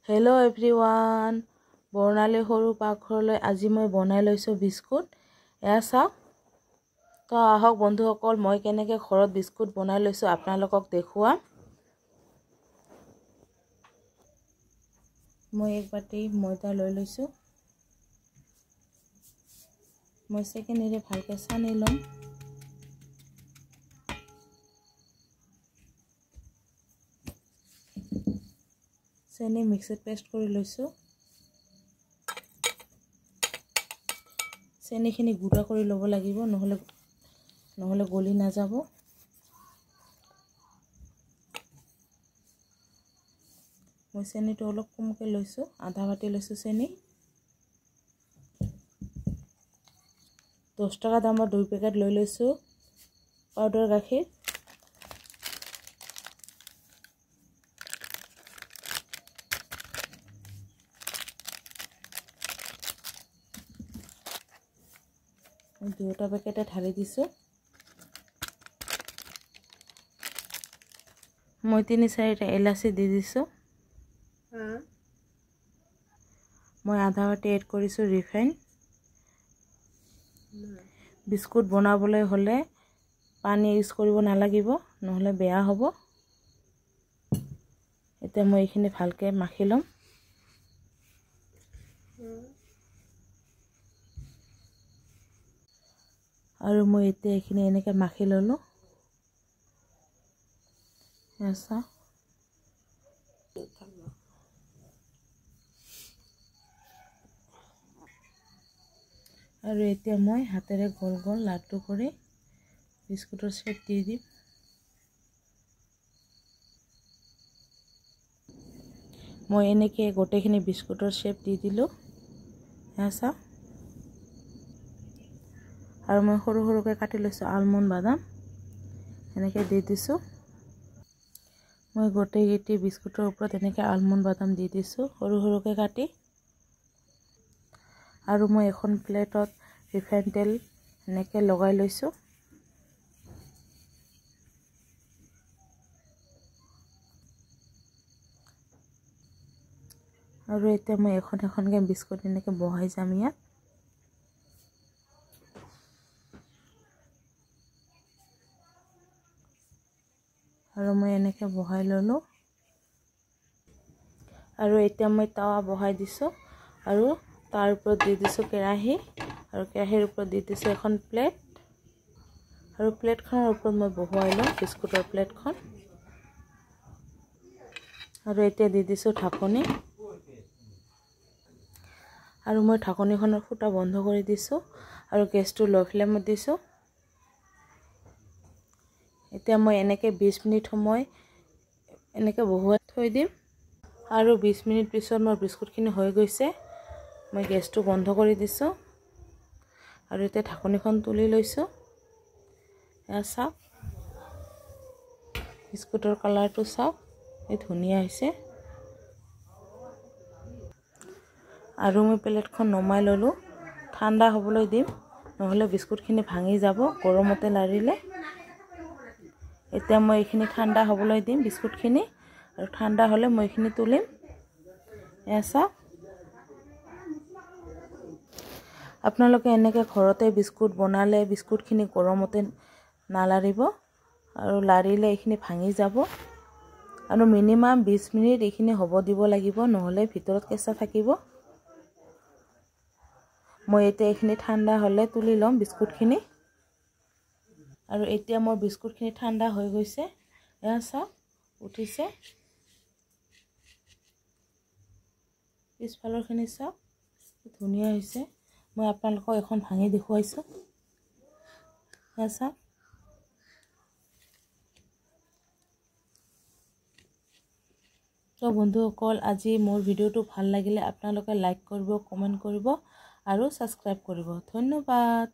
hello everyone बर्णाली सरू पाकघरলৈ আজি মই বনাই লৈছো বিস্কুট এয়া চাওক তো আহক বন্ধুসকল মই কেনেকৈ ঘৰত বিস্কুট বনাই লৈছো আপোনালোকক দেখুৱাম মই এক বাটি ময়দা লৈ লৈছো মই সেকেন্ডেৰে ভালকে সানি লম চেনি মিক্সিত পেষ্ট কৰি লৈছো চেনিখিনি গুড়া কৰি ল'ব লাগিব নহলে গলি না যাব মই চেনিটো অলপ কমকে লৈছো আধা বাটি লৈছো চেনি 10 টাকা দামৰ 2 পেকেট লৈ লৈছো পাউডাৰ গাখীৰ দুটা পেকেটে ঢালি দিছো মই 3-4টা এলাচি দি দিছো মই আধা বাটি এড কৰিছো ৰিফাইন বিস্কুট বনাবলৈ হলে পানী ইউজ কৰিব নালাগিব নহলে বেয়া হ'ব এতিয়া মই এইখিনি ভালকে মাখি লম আৰু মই এতিয়া এইখিনি এনেকৈ মাখি ললো এসা আৰু এতিয়া মই হাতেৰে গোল গোল লাড্ডু কৰি বিস্কুটৰ শেপ দি দিম মই এনেকৈ গোটেইখিনি বিস্কুটৰ শেপ দি দিলো এসা আৰু মই সৰু সৰুকৈ কাটি লৈছো আলমন্ড বাদাম এনেকৈ দি দিছো মই গোটেইটি বিস্কুটৰ ওপৰত এনেকৈ আলমন্ড বাদাম দি দিছো সৰু সৰুকৈ কাটি আৰু মই এখন প্লেটত ৰিফাইন তেল এনেকৈ লগাই লৈছো আৰু এতিয়া মই এখন এখনকৈ বিস্কুট এনেকৈ বহাই যাম ইয়াত আৰু মই এনেকৈ বহাই ললো আৰু এতিয়া মই তাৱা বহাই দিছো আৰু তাৰ ওপৰত দি দিছো কেৰাহী আৰু কেৰাহীৰ ওপৰত দি দিছো এখন প্লেট আৰু প্লেটখনৰ ওপৰত মই বহুৱাই লম বিস্কুটৰ প্লেটখন আৰু এতিয়া দি দিছো ঢাকনি আৰু মই ঢাকনিখনৰ ফুটা বন্ধ কৰি দিছো আৰু গেছটো লো ফ্লেমত দিছো এতিয়া মই এনেকৈ 20 মিনিট সময় এনেকৈ বহুৱাই থৈ দিম আৰু 20 মিনিট পিছত মোৰ বিস্কুটখিনি হৈ গৈছে মই গেছটো বন্ধ কৰি দিছো আৰু এতিয়া ঢাকনিখন তুলি লৈছো এয়া চাওক বিস্কুটৰ কালাৰটো চাওক এই ধুনীয়া হৈছে আৰু মই প্লেটখন নমাই ললো ঠাণ্ডা হ'বলৈ দিম নহলে বিস্কুটখিনি ভাঙি যাব গৰমতে লাৰিলে এতিয়া মই এইখিনি ঠাণ্ডা হ'বলৈ দিম বিস্কুটখিনি আৰু ঠাণ্ডা হলে মই এইখিনি তুলিম এসা আপোনালোকে এনেকৈ ঘৰতে বিস্কুট বনালে বিস্কুটখিনি গৰমতে নালাৰিব আৰু লাৰিলে এইখিনি ভাঙি যাব আৰু মিনিমাম 20 মিনিট এইখিনি হ'ব দিব লাগিব নহলে ভিতৰত কেঁচা থাকিব মই এতিয়া এইখিনি ঠাণ্ডা হলে তুলি লম বিস্কুটখিনি আৰু এতিয়া মোৰ বিস্কুটখিনি ঠাণ্ডা হৈ গৈছে এয়া চাওক উঠিছে পিছফালৰখিনি চাওক ধুনীয়া হৈছে মই আপোনালোকক এখন ভাঙি দেখুৱাইছো এয়া চাওক তো বন্ধুসকল আজি মোৰ ভিডিওটো ভাল লাগিলে আপোনালোকে লাইক কৰিব কমেন্ট কৰিব আৰু সাবস্ক্ৰাইব কৰিব ধন্যবাদ